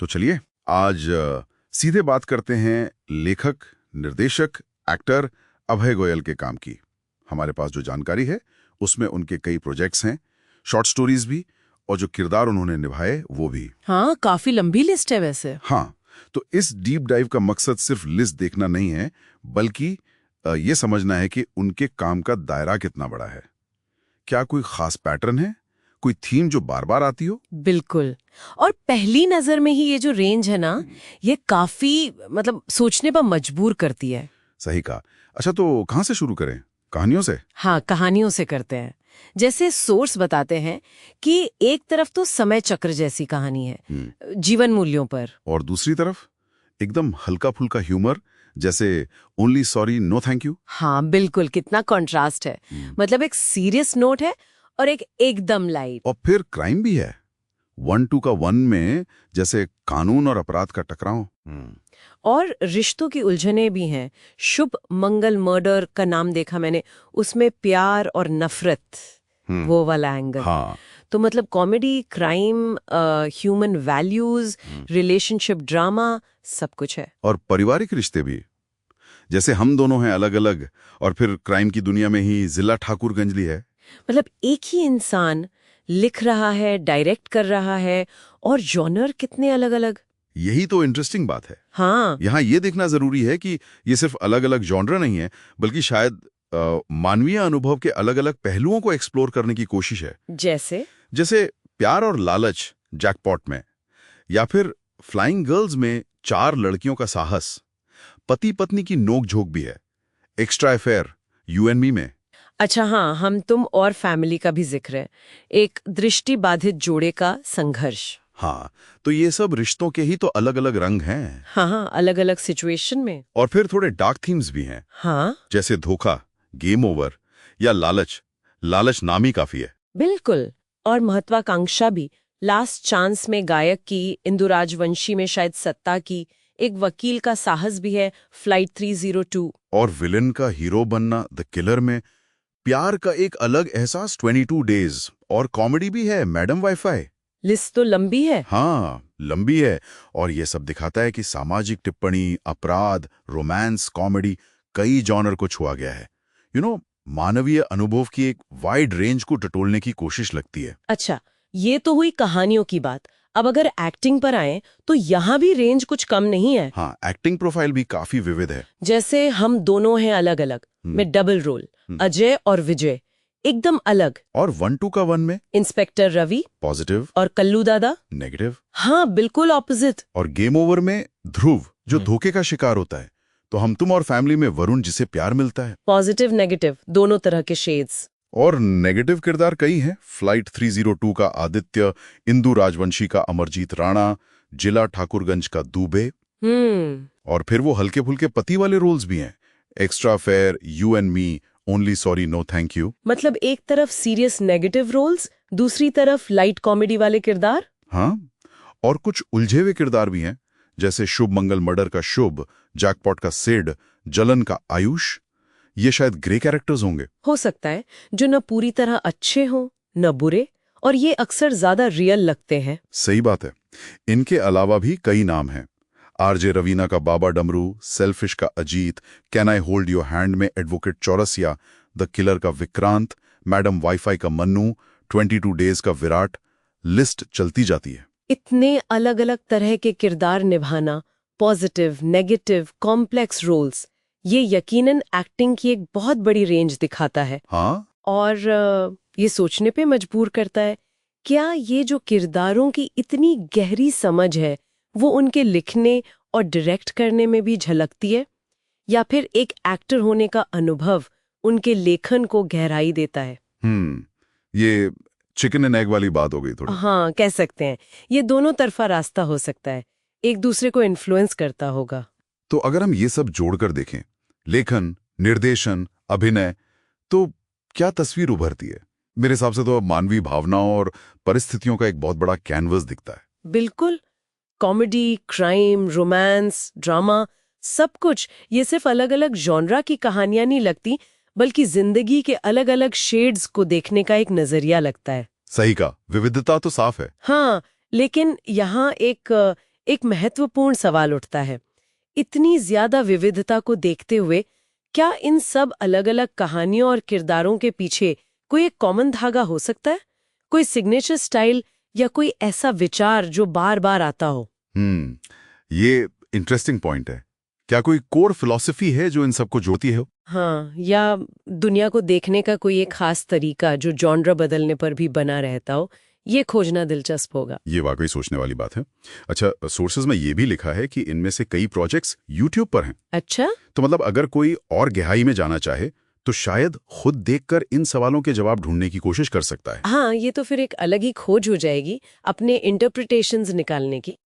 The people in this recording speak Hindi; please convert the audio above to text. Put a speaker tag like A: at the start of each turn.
A: तो चलिए आज सीधे बात करते हैं लेखक, निर्देशक, एक्टर अभय गोयल के काम की। हमारे पास जो जानकारी है उसमें उनके कई प्रोजेक्ट्स हैं, शॉर्ट स्टोरीज भी, और जो किरदार उन्होंने निभाए वो भी।
B: हाँ, काफी लंबी लिस्ट है वैसे।
A: हाँ, तो इस डीप डाइव का मकसद सिर्फ लिस्ट देखना नहीं है, बल्कि ये समझना है कि उनके काम का दायरा कितना बड़ा है। क्या कोई खास पैटर्न है, कोई थीम जो बार बार आती हो?
B: बिल्कुल। और पहली नजर में ही ये जो रेंज है ना, ये काफी सोचने पर मजबूर करती है।
A: सही कहा। अच्छा, तो कहाँ से शुरू करें? कहानियों से?
B: हाँ, कहानियों से करते हैं। जैसे सोर्स बताते हैं कि एक तरफ तो समय चक्र जैसी कहानी है, जीवन मूल्यों पर,
A: और दूसरी तरफ एकदम हल्का फुल्का ह्यूमर, जैसे only sorry no thank you.
B: हाँ बिल्कुल, कितना कंट्रास्ट है। मतलब एक सीरियस नोट है और एक एकदम लाइट।
A: और फिर क्राइम भी है, 1-2 का 1 में, जैसे कानून और अपराध का टकराव।
B: और रिश्तों की उलझने भी हैं। शुभ मंगल मर्डर का नाम देखा मैंने, उसमें प्यार और नफरत, वो वाला एंगल।
A: हाँ,
B: तो मतलब comedy, crime, human values, relationship drama, सब कुछ है।
A: और पारिवारिक रिश्ते भी, जैसे हम दोनों हैं अलग अलग, और फिर क्राइम की दुनिया में ही जिला ठाकुर गंजली है।
B: मतलब एक ही इंसान लिख रहा है, डायरेक्ट कर रहा है, और जॉनर कितने अलग अलग।
A: यही तो इंटरेस्टिंग बात है।
B: हाँ,
A: यहाँ ये देखना जरूरी है कि ये सिर्फ अलग अलग जॉनर नहीं है, बल्कि शायद मानवीय अनुभव के अलग अलग पहलुओं को एक्सप्लोर करने की कोशिश है।
B: जैसे
A: प्यार और लालच जैकपॉट में, या फिर फ्लाइंग गर्ल्स में 4 लड़कियों का साहस। पति पत्नी की नोक-झोंक भी है, एक्स्ट्रा अफेयर यू एंड मी में।
B: अच्छा, हाँ, हम तुम और फैमिली का भी जिक्र है, एक दृष्टि बाधित जोड़े का संघर्ष।
A: हाँ, तो ये सब रिश्तों के ही तो अलग अलग रंग हैं।
B: हाँ, अलग अलग सिचुएशन में।
A: और फिर थोड़े डार्क थीम्स भी हैं।
B: हाँ
A: जैसे धोखा, गेम ओवर, या लालच। लालच नाम ही काफी है।
B: बिल्कुल। और महत्वाकांक्षा भी। लास्ट चांस में गायक की, इंदु राजवंशी में शायद सत्ता की, एक वकील का साहस भी है, फ्लाइट 302।
A: और विलन का हीरो बनना, द किलर में। प्यार का एक अलग एहसास, 22 डेज। और कॉमेडी भी है, मैडम वाईफाई।
B: लिस्ट तो लंबी है।
A: हाँ, लंबी है। और ये सब दिखाता है कि सामाजिक टिप्पणी, अपराध, रोमांस, कॉमेडी, कई जॉनर को छुआ गया है। मानवीय अनुभव की एक वाइड रेंज को टटोलने की कोशिश लगती है।
B: अच्छा, ये तो हुई कहानियों की बात। अब अगर एक्टिंग पर आए तो यहाँ भी रेंज कुछ कम नहीं है।
A: हाँ, एक्टिंग प्रोफाइल भी काफी विविध है।
B: जैसे हम दोनों हैं अलग अलग में डबल रोल, अजय और विजय एकदम अलग।
A: और 1-2 का 1 में
B: इंस्पेक्टर रवि
A: पॉजिटिव
B: और कल्लू दादा
A: नेगेटिव।
B: हाँ बिल्कुल ऑपोजिट।
A: और गेम ओवर में ध्रुव, जो धोखे का शिकार होता है। तो हम तुम और फैमिली में वरुण, जिसे प्यार मिलता है।
B: पॉजिटिव नेगेटिव दोनों तरह के शेड्स।
A: और नेगेटिव किरदार कई हैं। फ्लाइट 302 का आदित्य, इंदु राजवंशी का अमरजीत राणा, जिला ठाकुरगंज का दूबे। और फिर वो हल्के फुल्के पति वाले रोल्स भी हैं, extra affair, you and me, only sorry no thank you.
B: मतलब एक तरफ सीरियस नेगेटिव रोल्स, दूसरी तरफ लाइट कॉमेडी वाले किरदार।
A: हाँ, और कुछ उलझे हुए किरदार भी हैं, जैसे शुभ मंगल मर्डर का शुभ, जैकपॉट का सिड, जलन का आयुष। ये शायद ग्रे कैरेक्टर्स होंगे।
B: हो सकता है, जो न पूरी तरह अच्छे हो न बुरे, और ये अक्सर ज्यादा रियल लगते हैं।
A: सही बात है। इनके अलावा भी कई नाम हैं। आरजे रवीना का बाबा डमरू, सेल्फिश का Ajit, can I hold your hand में एडवोकेट चौरसिया, द किलर का विक्रांत, मैडम वाईफाई का मन्नू, 22 डेज का विराट। लिस्ट चलती जाती है।
B: इतने अलग अलग तरह के किरदार निभाना, पॉजिटिव, नेगेटिव, कॉम्प्लेक्स रोल्स, ये यकीनन एक्टिंग की एक बहुत बड़ी रेंज दिखाता है।
A: हाँ,
B: और ये सोचने पे मजबूर करता है, क्या ये जो किरदारों की इतनी गहरी समझ है वो उनके लिखने और डायरेक्ट करने में भी झलकती है, या फिर एक एक्टर होने का अनुभव उनके लेखन को गहराई देता है।
A: ये चिकन एंड एग वाली बात हो गई थोड़ी।
B: हाँ, कह सकते हैं। ये दोनों तरफा रास्ता हो सकता है, एक दूसरे को इन्फ्लुएंस करता होगा।
A: तो अगर हम ये सब जोड़कर देखें, लेखन, निर्देशन, अभिनय, तो क्या तस्वीर उभरती है? मेरे हिसाब से तो मानवीय भावनाओं और परिस्थितियों का एक बहुत बड़ा कैनवस दिखता है।
B: बिल्कुल। कॉमेडी, क्राइम, रोमांस, ड्रामा, सब कुछ। ये सिर्फ अलग अलग जॉनरा की कहानियां नहीं लगती, बल्कि जिंदगी के अलग अलग शेड्स को देखने का एक नजरिया लगता है।
A: सही का, विविधता तो साफ है।
B: हाँ, लेकिन यहाँ एक एक महत्वपूर्ण सवाल उठता है। इतनी ज्यादा विविधता को देखते हुए क्या इन सब अलग-अलग कहानियों और किरदारों के पीछे कोई एक कॉमन धागा हो सकता है? कोई सिग्नेचर स्टाइल या कोई ऐसा विचार जो बार-बार आता हो?
A: ये इंटरेस्टिंग पॉइंट है। क्या कोई कोर फिलॉसफी है जो इन सबको जोड़ती है?
B: हाँ, या दुनिया को देखने का कोई एक खास तरीका जो जॉनर बदलने पर भी बना रहता हो, ये खोजना दिलचस्प होगा।
A: ये वाकई सोचने वाली बात है। अच्छा, सोर्सेज में ये भी लिखा है कि इनमें से कई प्रोजेक्ट्स यूट्यूब पर हैं।
B: अच्छा?
A: तो मतलब अगर कोई और गहराई में जाना चाहे तो शायद खुद देखकर इन सवालों के जवाब ढूंढने की कोशिश कर सकता है।
B: हाँ, ये तो फिर एक अलग ही खोज हो जाएगी अपने इंटरप्रिटेशंस निकालने की।